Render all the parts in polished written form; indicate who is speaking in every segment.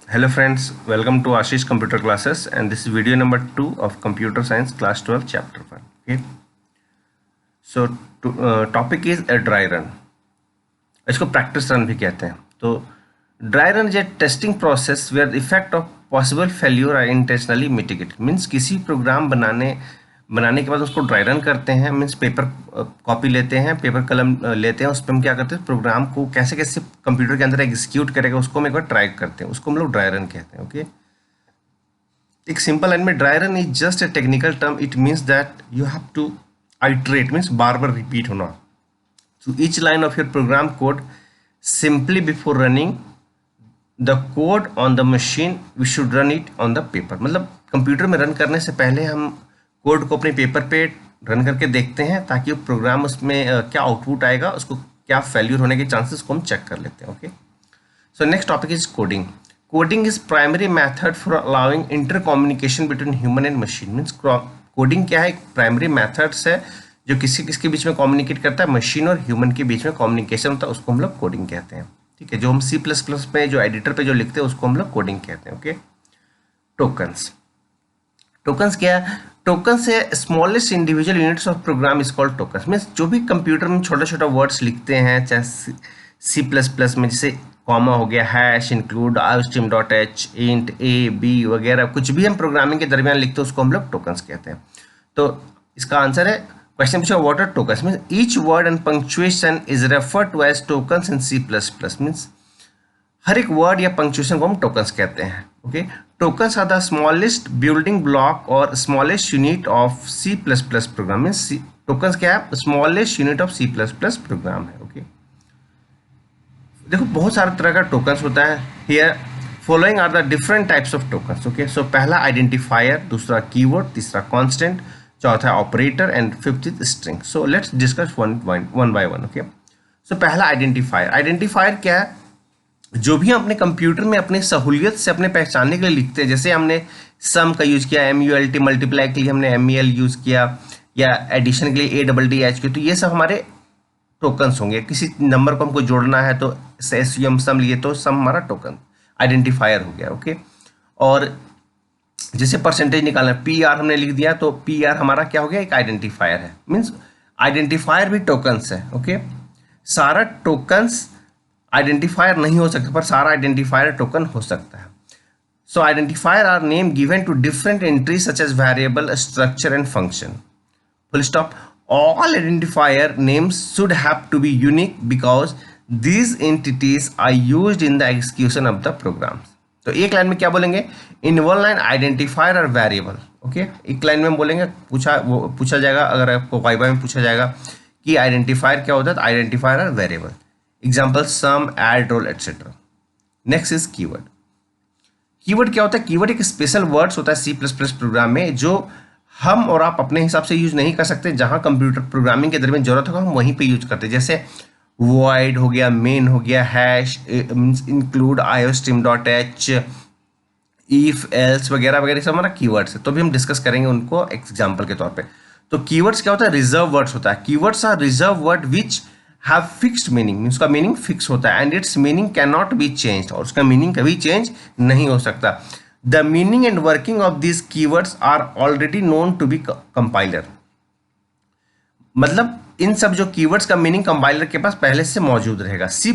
Speaker 1: Hello friends, welcome to Ashish Computer Classes, and this is video number 2 of Computer Science Class 12 Chapter 1. Okay. Topic is a dry run. इसको practice run भी कहते हैं. तो dry run is a testing process where the effect of possible failure are intentionally mitigated. Means किसी program बनाने के बाद उसको ड्राई रन करते हैं. मीन्स पेपर कॉपी लेते हैं, पेपर कलम लेते हैं, उस पर हम क्या करते हैं, प्रोग्राम को कैसे कैसे कंप्यूटर के अंदर एग्जीक्यूट करेगा उसको हम एक बार ट्राई करते हैं. उसको हम लोग ड्राई रन कहते हैं. ओके, एक सिंपल लाइन में dry run is just a technical term. It means that you have to iterate, means बार बार रिपीट होना to each line of your program code simply before running the code on the machine. We should run it on the paper. मतलब computer में run करने से पहले हम code को अपने पेपर पे रन करके देखते हैं ताकि वो प्रोग्राम उसमें क्या आउटपुट आएगा, उसको क्या फेल्यूर होने के चांसेस को हम चेक कर लेते हैं. Okay, so next topic is coding. Coding is primary method for allowing inter communication between human and machine. Means coding क्या है, एक प्राइमरी मेथड्स है जो किसके बीच में कम्युनिकेट करता है, मशीन और ह्यूमन के बीच में कम्युनिकेशन होता है, उसको हम लोग कोडिंग कहते हैं. ठीक है, जो हम C++ में जो एडिटर पे जो लिखते हैं उसको हम लोग कोडिंग कहते हैं. Okay, tokens. टोकन्स क्या है? टोकन्स है smallest individual units of program is called tokens. Means जो भी कंप्यूटर में छोटा छोटा वर्ड्स लिखते हैं, चाहे C++ में जैसे कॉमा हो गया, hash, include, iostream.h, int a b वगैरह, कुछ भी हम प्रोग्रामिंग के दरमियान लिखते हैं उसको हम लोग टोकन्स कहते हैं. तो इसका आंसर है, क्वेश्चन पूछा what are tokens. Means each word and punctuation is referred to as tokens in C++. Means हर एक वर्ड या पंक्चुएशन को हम टोकन्स कहते हैं. Okay, tokens are the smallest building block और smallest unit of C++ program. Means tokens क्या है? Smallest unit of C++ program है. ओके, देखो बहुत सारे तरह का टोकन्स होता है. Here following are the different types of tokens. Okay, so पहला आइडेंटिफायर, दूसरा कीवर्ड, तीसरा कांस्टेंट, चौथा operator and fifth is string. So let's discuss one by one. Okay, so पहला आइडेंटिफायर. आइडेंटिफायर क्या है? जो भी हम अपने कंप्यूटर में अपनी सहूलियत से अपने पहचानने के लिए लिखते हैं, जैसे हमने सम का यूज किया, MULT, मल्टीप्लाई के लिए हमने MEL यूज किया, या एडिशन के लिए ADDH किया, तो ये सब हमारे टोकन्स होंगे. किसी नंबर को हमको जोड़ना है तो SUM सम लिए तो सम हमारा टोकन आइडेंटिफायर हो गया. ओके, और जैसे परसेंटेज निकालना है, PR हमने लिख दिया तो PR हमारा क्या हो गया? एक आइडेंटिफायर है. मीन्स आइडेंटिफायर भी टोकन्स है. ओके, सारा टोकन्स आइडेंटिफायर नहीं हो सकता, पर सारा आइडेंटिफायर टोकन हो सकता है. So identifiers are name given to different entries such as variable, structure and function. Full stop. All identifier names should have to be unique because these entities are used in the execution of the programs. तो एक line में क्या बोलेंगे? In one line identifier और variable. Okay, एक line में हम बोलेंगे, पूछा जाएगा, अगर आपको वाइवा में पूछा जाएगा कि आइडेंटिफायर क्या होता है, तो आइडेंटिफायर और variable. Example sum, add, roll, etcetera. Next is keyword. Keyword क्या होता है? कीवर्ड एक स्पेशल वर्ड्स होता है C++ प्रोग्राम में जो हम और आप अपने हिसाब से यूज नहीं कर सकते. जहां कंप्यूटर प्रोग्रामिंग के दरमियान जरूरत होगा हम वहीं पे यूज करते हैं. जैसे void हो गया, main हो गया, hash, include, iostream.h, if else वगैरह वगैरह सब हमारा कीवर्ड्स है. तो भी हम डिस्कस करेंगे उनको एग्जांपल के तौर पे. तो कीवर्ड्स क्या होता है? रिजर्व वर्ड्स होता है. Keywords are reserve word which have fixed meaning. उसका मीनिंग फिक्स होता है and its meaning can not be change, और उसका मीनिंग कभी चेंज नहीं हो सकता. The meaning and working of these keywords are already known to be compiler. मतलब इन सब जो कीवर्ड्स का मीनिंग कंपाइलर के पास पहले से मौजूद रहेगा. C++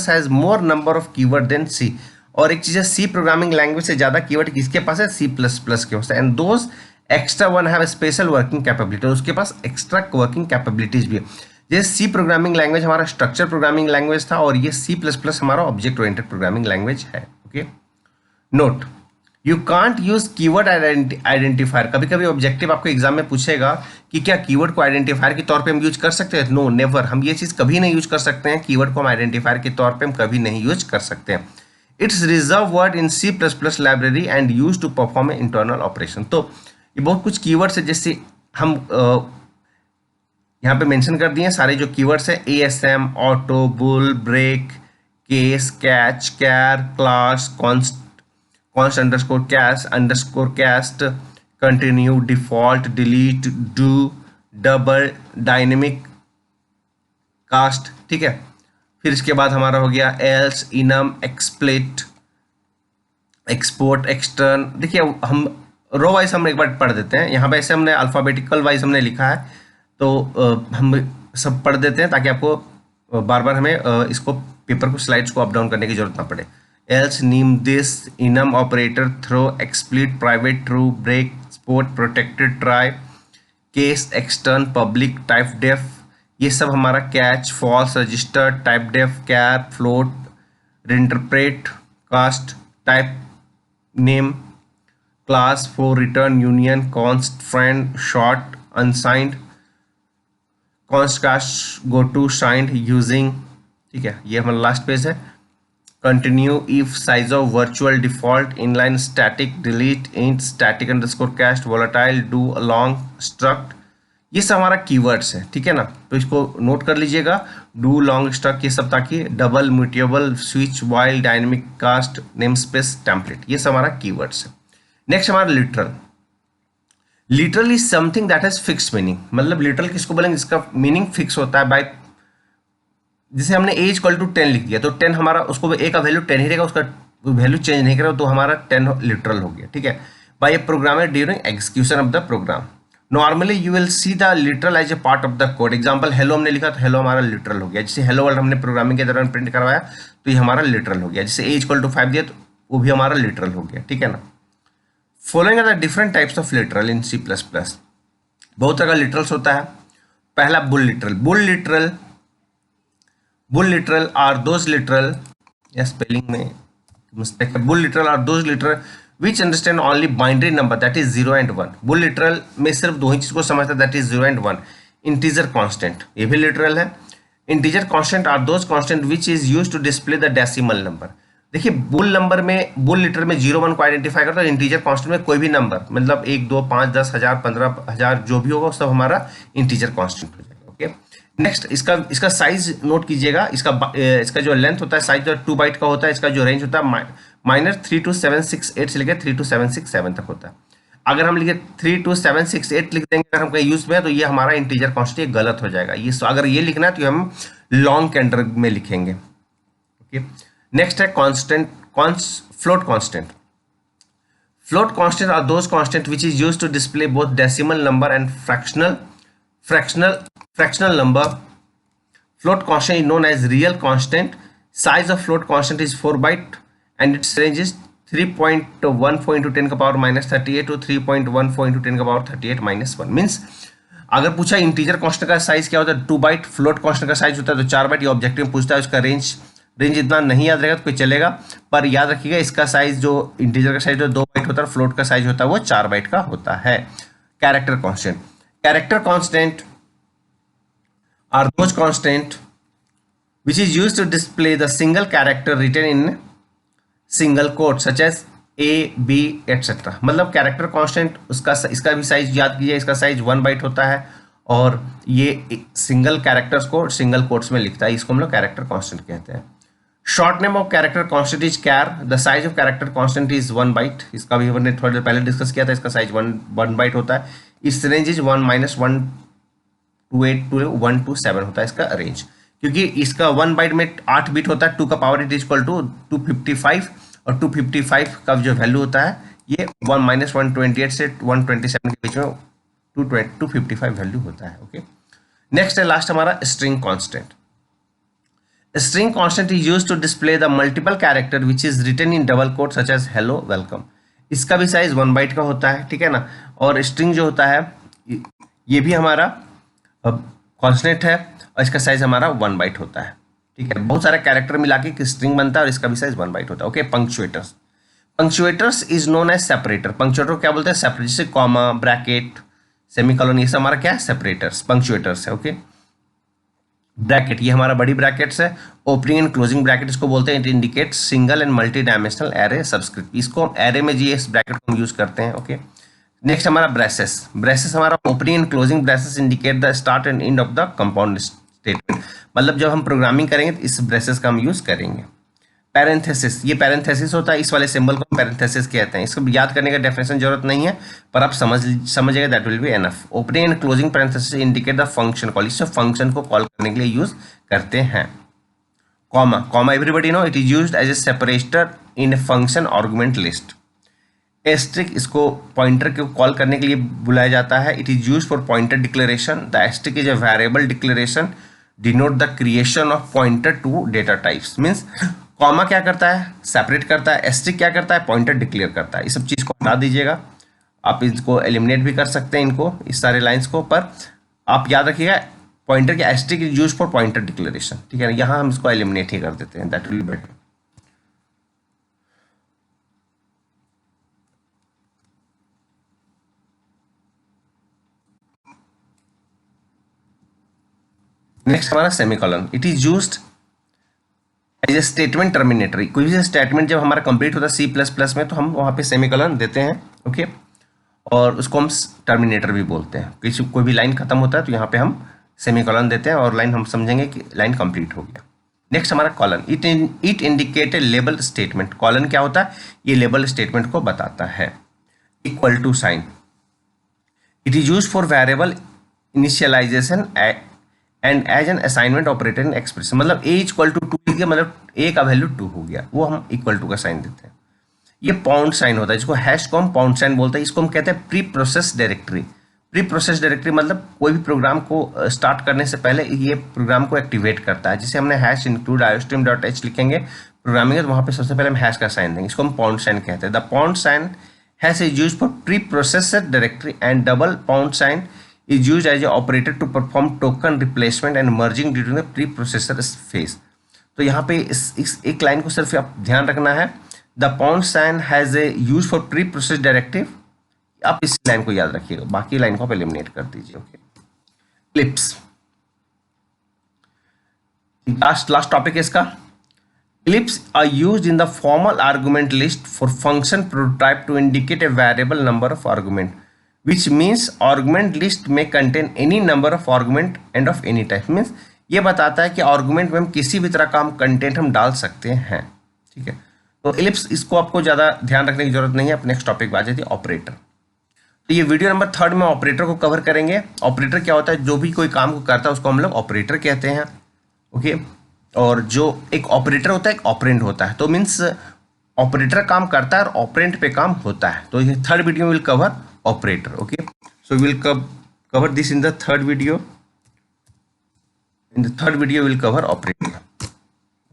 Speaker 1: has more number of keyword than C. और एक चीज है, C प्रोग्रामिंग लैंग्वेज से ज्यादा कीवर्ड किसके पास है? C++ के पास है. And those extra one have special working capability. उसके पास एक्स्ट्रा वर्किंग कैपेबिलिटीज भी है. जैसे C प्रोग्रामिंग लैंग्वेज हमारा स्ट्रक्चर प्रोग्रामिंग लैंग्वेज था, और ये C++ हमारा ऑब्जेक्ट ओरिएंटेड प्रोग्रामिंग लैंग्वेज है. Okay, note, you can't use keyword identifier. कभी कभी ऑब्जेक्टिव आपको एग्जाम में पूछेगा कि क्या कीवर्ड को आइडेंटिफायर के तौर पे हम यूज कर सकते हैं? No, never. हम ये चीज कभी नहीं यूज कर सकते हैं. कीवर्ड को हम आइडेंटिफायर के तौर पे हम कभी नहीं यूज कर सकते हैं. It's reserve word in C++ library and use to perform a internal operation. तो ये बहुत कुछ कीवर्ड्स है, जैसे हम यहाँ पे मेंशन कर दिए सारे जो कीवर्ड्स है: ASM, auto, bool, break, case, catch, char, class, const underscore cast, underscore cast, continue, default, delete, do, double, dynamic, cast. ठीक है, फिर इसके बाद हमारा हो गया else, enum, explicit, export, extern, देखिए हम रो वाइज हम एक बार पढ़ देते हैं। यहाँ पे ऐसे हमने अल्फ़ाबेटिकल वाइज हमने लिखा है, तो हम सब पढ़ देते हैं ताकि आपको बार बार हमें इसको पेपर को स्लाइड्स को अप डाउन करने की जरूरत ना पड़े। Else, new, this, enum, operator, throw, explicit, private, true, break, export, protected, try, case, extern, public, typedef, ये सब हमारा catch, false, register, typedef, cap, float, interpret, cast, typename, class, for, return, union, const, friend, short, unsigned, const, cast, goto, signed, using. ठीक है, ये हमारा last page है। Continue, if, size of, virtual, default, inline, static, delete, int, static underscore cast, volatile, do, along, struct, ये सब हमारा keywords है। ठीक है ना, तो इसको नोट कर लीजिएगा, डू, लॉन्ग, स्ट्रक्ट, ये सब, ताकि double, mutable, switch, while, dynamic, cast, namespace, template, ये सब हमारा कीवर्ड्स है। नेक्स्ट हमारा literal. Literal is something that has fixed meaning, मतलब लिटरल किसको बोलेंगे, इसका मीनिंग फिक्स होता है बाय, जैसे हमने ए इक्वल टू 10 लिख दिया तो 10 हमारा, उसको ए का वैल्यू 10 ही रहेगा, उसका वैल्यू चेंज नहीं करेगा, तो हमारा 10 लिटरल हो गया। ठीक है, by a programmer during execution of the program. Normally you will see the literal as a part of the code. Example, hello हमने लिखा तो हेलो हमारा लिटरल हो गया। जैसे हेलो वर्ल्ड हमने प्रोग्रामिंग के दौरान प्रिंट करवाया तो ये हमारा लिटरल हो गया। जैसे ए इक्वल टू 5 दिया तो वो भी हमारा लिटरल हो गया। ठीक है ना। Following are the different types of literal in C++। बहुत तरह का लिटरल्स होता है। पहला bool literal. Bool literal are those literal, या स्पेलिंग में मिस्टेक है। Bool literal are those literal which understand only binary number that is 0 and 1। Bool literal में सिर्फ दो ही चीज को समझता है, that is 0 and 1। Integer constant, ये भी लिटरल है। Integer constant are those constant which is used to display the decimal number. देखिए बुल नंबर में, बुल लिटर में 0 1 को आइडेंटिफाई करता है। इंटीजर कांस्टेंट में कोई भी नंबर, मतलब 1 2 5 10 1000 15,000 जो भी होगा सब हमारा इंटीजर कांस्टेंट हो जाएगा। ओके, नेक्स्ट इसका साइज नोट कीजिएगा। इसका जो लेंथ होता है साइज 2 बाइट का होता है। इसका जो रेंज होता है -32768 से लेकर 32767 तक होता है। अगर हम लिखे 32768 लिख देंगे, अगर हम कहीं यूज में है तो ये हमारा इंटीजर कांस्टेंट गलत हो जाएगा। ये अगर ये लिखना है तो हम लॉन्ग के अंडर में लिखेंगे। ओके, नेक्स्ट है constant, float constant. Float constant are those constant which is used to display both decimal number and fractional number. Float constant is known as real constant. Size of float constant is 4 byte and its range is 3.14 into 10 का power -38 to 3.14 into 10 का power 38 -1। Means अगर पूछा integer constant का size क्या होता है 2 bite, float constant का size होता है तो 4 बाइट। ये ऑब्जेक्टिव में पूछता है, उसका रेंज इतना नहीं याद रहेगा तो कोई चलेगा, पर याद रखिएगा इसका साइज जो इंटीजर का साइज जो 2 बाइट होता है, फ्लोट का साइज होता है वो 4 बाइट का होता है। Character constant. Character constant are those constant which is used to display the single character written in single quote such as A, B, etc। मतलब कैरेक्टर कांस्टेंट इसका भी साइज याद कीजिए, इसका साइज 1 बाइट होता है और ये सिंगल कैरेक्टर्स को सिंगल कोट्स में लिखता है। इसको हम लोग कैरेक्टर कांस्टेंट कहते हैं। Short name of character constant is char. The size of character constant is 1 byte. इसका भी हमने थोड़ी देर पहले डिस्कस किया था, इसका साइज 1 बाइट होता है। इस रेंज इज 1 -1 28 to 127 होता है इसका रेंज, क्योंकि इसका 1 बाइट में 8 बिट होता है। 2 का पावर इट इक्वल टू 255 और 255 का जो वैल्यू होता है ये 128 से 127 के बीच में 255 वैल्यू होता है। ओके, नेक्स्ट है लास्ट हमारा string constant. String constant is used to display the multiple character which is written in double quote such as hello, welcome. इसका भी साइज 1 बाइट का होता है। ठीक है ना। और स्ट्रिंग जो होता है ये भी हमारा कांस्टेंट है और इसका साइज हमारा 1 बाइट होता है। ठीक है, बहुत सारे कैरेक्टर मिला के स्ट्रिंग बनता है और इसका भी साइज 1 बाइट होता है। Okay, punctuators. Punctuators is known as separator. Punctuator क्या बोलते हैं? सेपरेटर, जैसे कॉमा, ब्रैकेट, सेमीकोलन, ये सब हमारा क्या है? सेपरेटर्स, पंक्चुएटर्स है। ओके, ब्रैकेट, ये हमारा बड़ी ब्रैकेट्स है। ओपनिंग एंड क्लोजिंग ब्रैकेट इसको बोलते हैं। It indicate single and multi dimensional array subscript. इसको एरे में जी इस ब्रैकेट को हम यूज करते हैं। ओके, नेक्स्ट हमारा ब्रेसेस। ब्रेसेस हमारा opening and closing braces indicate the start and end of the compound statement. मतलब जब हम प्रोग्रामिंग करेंगे तो इस ब्रेसेस का हम यूज करेंगे। पैरेंथेसिस, ये पैरेंथेसिस होता है, इस वाले सिंबल को पैरेंथेसिस कहते हैं। इसको याद करने का डेफिनेशन जरूरत नहीं है, पर आप समझिएगा, that will be enough. Opening and closing parenthesis indicate the function call. इस फंक्शन को कॉल करने के लिए यूज करते हैं। comma everybody know it is used as a separator in a function argument list. Asterisk इसको पॉइंटर को call करने के लिए बुलाया जाता है. It is use for pointer declaration. The asterisk is a variable declaration denote the creation of pointer to data types. Means comma क्या करता है, सेपरेट करता है. एस्ट्रिक क्या करता है, पॉइंटर डिक्लेयर करता है. इस सब चीज़ को हटा दीजिएगा. आप इसको एलिमिनेट भी कर सकते हैं इनको, इस सारे लाइन्स को, पर आप याद रखिएगा पॉइंटर के asterisk is use for pointer declaration. ठीक है ना, यहाँ हम इसको एलिमिनेट ही कर देते हैं. That will be better. Next हमारा semicolon. It is used as a statement terminator. कोई भी स्टेटमेंट जब हमारा कंप्लीट होता है C++ में तो हम वहाँ पे सेमीकोलन देते हैं. ओके, और उसको हम टर्मिनेटर भी बोलते हैं. किसी कोई भी लाइन खत्म होता है तो यहाँ पे हम सेमीकोलन देते हैं और लाइन हम समझेंगे कि लाइन कंप्लीट हो गया. नेक्स्ट हमारा colon. It indicate a label statement. Colon क्या होता है, ये लेबल स्टेटमेंट को बताता है. Equal to sign. It is use for variable initialization and as an assignment operator in expression. मतलब ए इक्वल टू 2 लिख दिया, मतलब ए का वैल्यू 2 हो गया, वो हम इक्वल टू का साइन देते हैं. ये पाउंड साइन होता है, जिसको हैश को हम पाउंड साइन बोलते हैं. इसको हम कहते हैं pre process directory. Pre process directory मतलब कोई भी प्रोग्राम को स्टार्ट करने से पहले ये प्रोग्राम को एक्टिवेट करता है. जिसे हमने हैश इंक्लूड iostream.h लिखेंगे प्रोग्रामिंग है तो वहाँ पे सबसे पहले हम हैश का साइन देंगे. इसको हम पाउंड साइन कहते हैं. The pound sign hash is use for pre process directory and double pound sign is used as a operator to perform token replacement and merging during the pre-processor phase. तो यहाँ पे इस एक line को सिर्फ आप ध्यान रखना है. The pound sign has a use for pre-processed directive. आप इस लाइन को याद रखिएगा, बाकी लाइन को आप एलिमिनेट कर दीजिए. Okay, ellipse. लास्ट टॉपिक है इसका. Ellipse are used in the formal argument list for function prototype to indicate a variable number of argument. Which means argument list may contain any number of argument and of any type. Means ये बताता है कि argument में हम किसी भी तरह का हम कंटेंट हम डाल सकते हैं. ठीक है, तो इलिप्स इसको आपको ज़्यादा ध्यान रखने की जरूरत नहीं है. अब नेक्स्ट टॉपिक पे आ जाती है ऑपरेटर. तो ये वीडियो नंबर 3 में ऑपरेटर को कवर करेंगे. ऑपरेटर क्या होता है, जो भी कोई काम को करता है उसको हम लोग ऑपरेटर कहते हैं. ओके, और जो एक ऑपरेटर होता है एक ऑपरेंड होता है. तो मीन्स ऑपरेटर काम करता है और ऑपरेंट पे काम होता है. तो ये 3rd video will cover operator. Okay, so we'll cover this in the 3rd video. In the 3rd video we'll cover operator.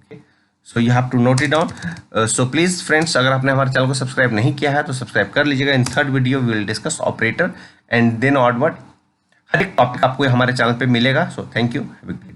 Speaker 1: Okay, so you have to note it down. So please friends, अगर आपने हमारे channel को subscribe नहीं किया है तो subscribe कर लीजिएगा. In 3rd video we will discuss operator and then onward हर एक टॉपिक आपको हमारे चैनल पे मिलेगा. So thank you. Have a great day.